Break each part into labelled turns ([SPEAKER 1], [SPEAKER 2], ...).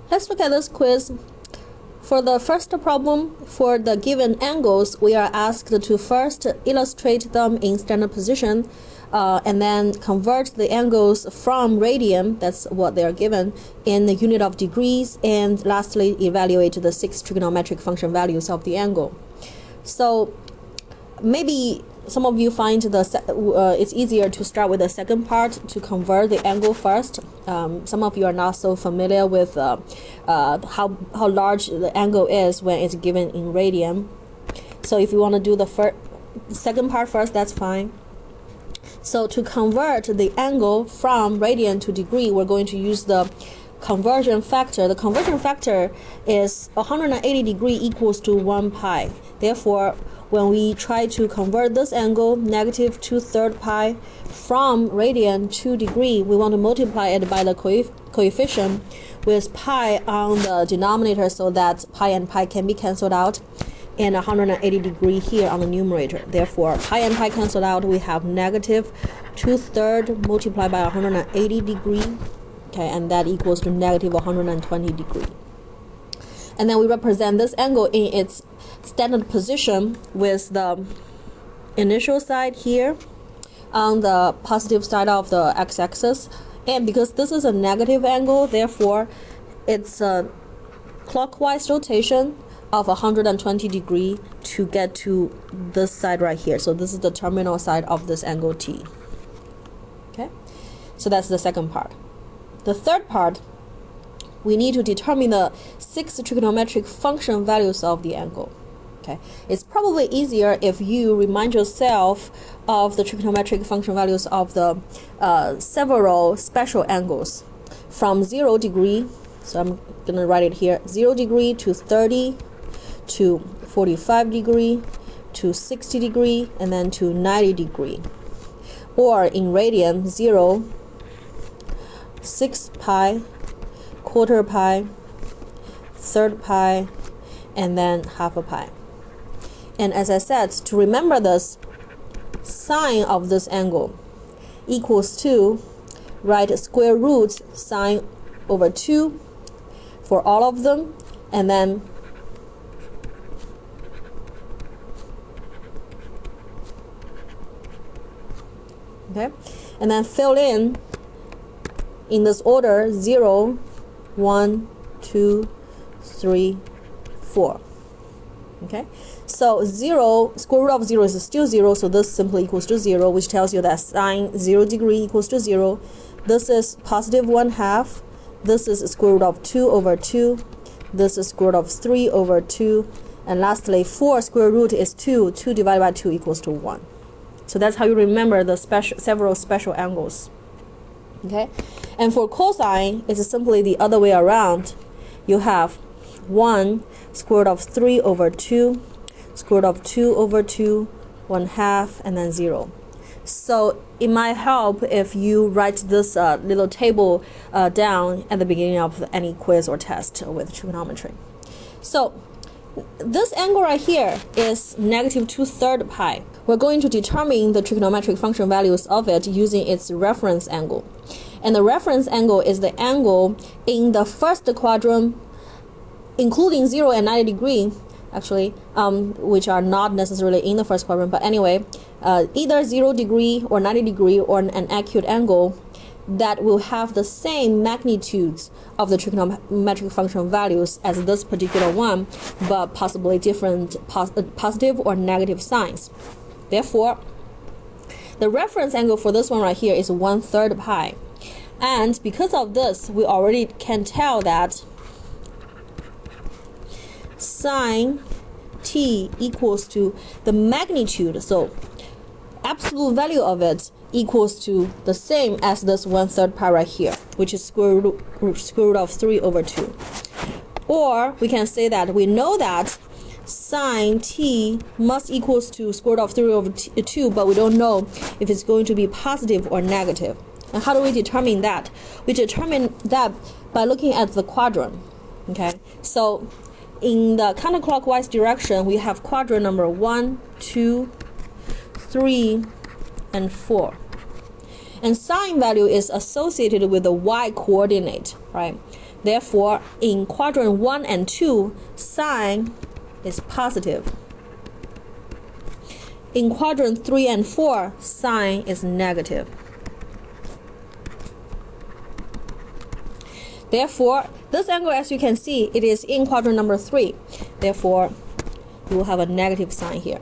[SPEAKER 1] Let's look at this quiz. For the first problem, for the given angles, we are asked to first illustrate them in standard position, and then convert the angles from radian, that's what they are given, in the unit of degrees, and lastly evaluate the 6 trigonometric function values of the angle. So maybe some of you find it's easier to start with the second part to convert the angle first. Some of you are not so familiar with how large the angle is when it's given in radian. So if you want to do the second part first, that's fine. So to convert the angle from radian to degree, we're going to use the conversion factor. The conversion factor is 180 degrees equals to 1 pi. Therefore, when we try to convert this angle, negative 2/3 pi, from radian to degree, we want to multiply it by the coefficient with pi on the denominator so that pi and pi can be cancelled out, and 180 degrees here on the numerator. Therefore, pi and pi cancelled out, we have negative 2/3 multiplied by 180 degrees, okay, and that equals to negative 120 degrees. And then we represent this angle in its standard position with the initial side here on the positive side of the x-axis. And because this is a negative angle, therefore it's a clockwise rotation of 120 degrees to get to this side right here. So this is the terminal side of this angle T. Okay, so that's the second part. The third part, we need to determine the 6 trigonometric function values of the angle. Okay, it's probably easier if you remind yourself of the trigonometric function values of the several special angles from 0 degree. So I'm gonna write it here: 0 degree to 30 to 45 degree to 60 degree and then to 90 degree. Or in radian, 0, 6 pi, quarter pi, third pi, and then half a pi. And as I said, to remember this, sine of this angle equals to, write square root sine over 2 for all of them, and then okay, and then fill in this order: 0, 1, 2, 3, 4. Okay, so 0, square root of 0 is still 0, so this simply equals to 0, which tells you that sine 0 degree equals to 0. This is positive 1/2. This is square root of 2 over 2. This is square root of 3 over 2. And lastly, 4 square root is 2. 2 divided by 2 equals to 1. So that's how you remember the several special angles. Okay, and for cosine, it's simply the other way around. You have 1 square root of 3 over 2, square root of 2 over 2, 1/2, and then 0. So it might help if you write this little table down at the beginning of any quiz or test with trigonometry. So this angle right here is negative 2/3 pi. We're going to determine the trigonometric function values of it using its reference angle. And the reference angle is the angle in the first quadrant, including 0 and 90 degree, actually, which are not necessarily in the first quadrant, but anyway, either 0 degree or 90 degree or an acute angle that will have the same magnitudes of the trigonometric function values as this particular one, but possibly different positive or negative signs. Therefore, the reference angle for this one right here is 1/3 pi. And because of this, we already can tell that sine t equals to the magnitude, so absolute value of it equals to the same as this 1/3 pi right here, which is square root of 3 over 2. Or we can say that we know that sine t must equals to square root of 3 over 2, but we don't know if it's going to be positive or negative. And how do we determine that? We determine that by looking at the quadrant. Okay, so in the counterclockwise direction, we have quadrant number 1, 2, 3, and 4. And sine value is associated with the y coordinate, right? Therefore, in quadrant 1 and 2, sine is positive. In quadrant 3 and 4, sine is negative. Therefore, this angle, as you can see, it is in quadrant number 3. Therefore, you will have a negative sign here.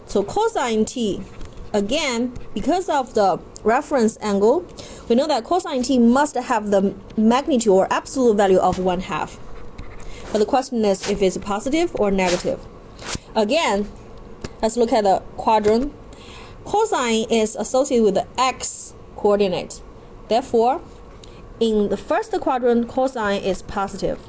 [SPEAKER 1] So cosine t, again, because of the reference angle, we know that cosine t must have the magnitude or absolute value of 1/2. But the question is if it's positive or negative. Again, let's look at the quadrant. Cosine is associated with the x coordinate. Therefore, in the first quadrant, cosine is positive.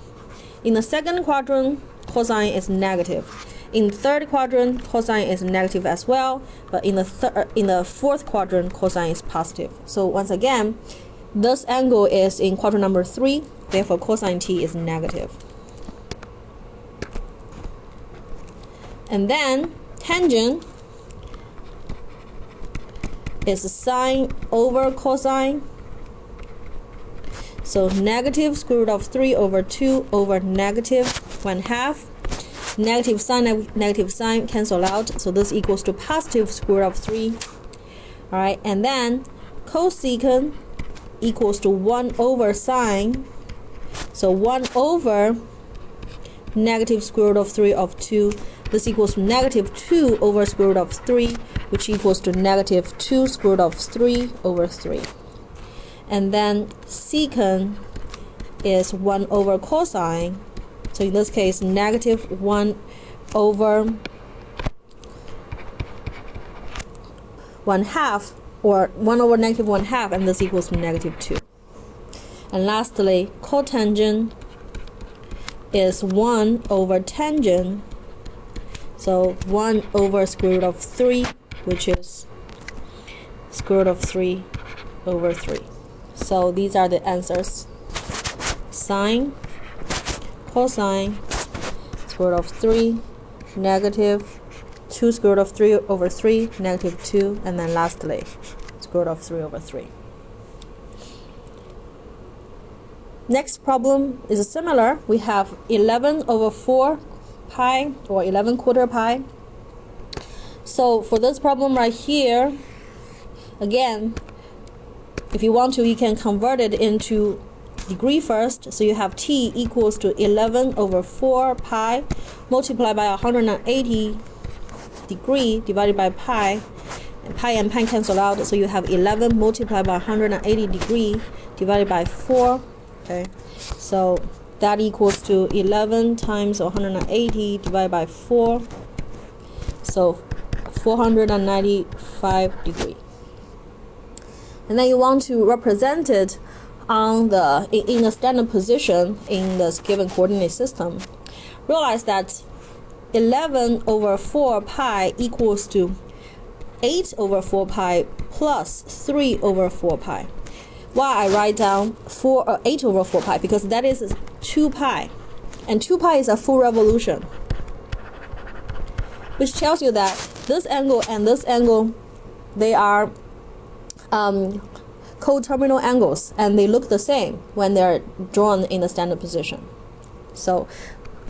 [SPEAKER 1] In the second quadrant, cosine is negative. In the third quadrant, cosine is negative as well, but in the fourth quadrant, cosine is positive. So once again, this angle is in quadrant number 3, therefore cosine t is negative. And then tangent is sine over cosine. So negative square root of 3 over 2 over negative 1/2. Negative sign cancel out, so this equals to positive square root of 3. Alright, and then cosecant equals to 1 over sine. So 1 over negative square root of 3 of 2. This equals to negative 2 over square root of 3, which equals to negative 2 square root of 3 over 3. And then secant is 1 over cosine. So in this case, negative 1 over 1/2, or 1 over negative 1/2, and this equals to negative 2. And lastly, cotangent is 1 over tangent. So 1 over square root of 3, which is square root of 3 over 3. So these are the answers. Sine, cosine, square root of 3, negative 2 square root of 3 over 3, negative 2, and then lastly, square root of 3 over 3. Next problem is similar. We have 11 over 4 pi, or 11 quarter pi. So for this problem right here, again, if you want to, you can convert it into degree first. So you have t equals to 11 over 4 pi multiplied by 180 degree divided by pi, and pi cancel out, so you have 11 multiplied by 180 degree divided by 4. Okay, so that equals to 11 times 180 divided by 4, so 495 degree. And then you want to represent it on the in a standard position in this given coordinate system. Realize that 11 over 4 pi equals to 8 over 4 pi plus 3 over 4 pi. Why I write down 8 over 4 pi? Because that is 2 pi, and 2 pi is a full revolution, which tells you that this angle and this angle, they are coterminal angles, and they look the same when they're drawn in the standard position. So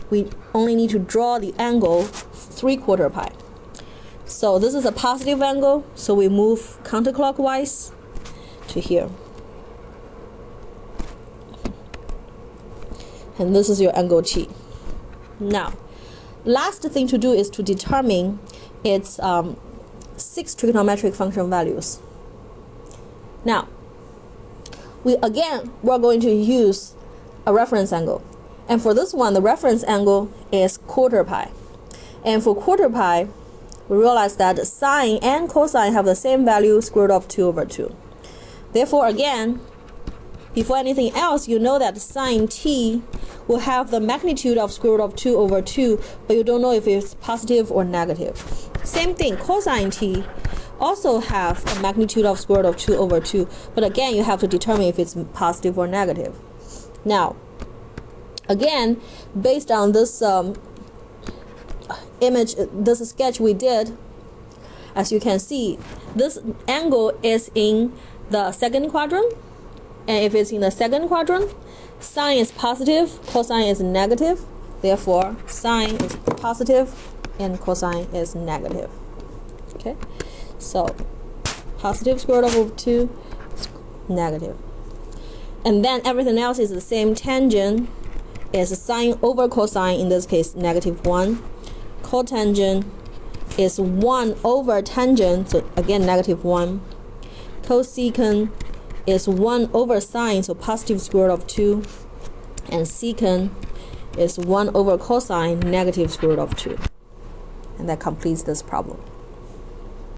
[SPEAKER 1] we only need to draw the angle 3/4 pi. So this is a positive angle, so we move counterclockwise to here. And this is your angle T. Now, last thing to do is to determine its 6 trigonometric function values. Now, we're going to use a reference angle. And for this one, the reference angle is 1/4 pi. And for 1/4 pi, we realize that sine and cosine have the same value, square root of 2 over 2. Therefore, again, before anything else, you know that sine t will have the magnitude of square root of 2 over 2, but you don't know if it's positive or negative. Same thing, cosine t also have a magnitude of square root of 2 over 2, but again, you have to determine if it's positive or negative. Now, again, based on this image, this sketch we did, as you can see, this angle is in the second quadrant, and if it's in the second quadrant, Sine is positive, cosine is negative. Therefore, sine is positive and cosine is negative. Okay, so positive square root of 2, negative. And then everything else is the same. Tangent is sine over cosine, in this case negative 1. Cotangent is 1 over tangent, so again negative 1. Cosecant is 1 over sine, so positive square root of 2. And secant is 1 over cosine, negative square root of 2. And that completes this problem.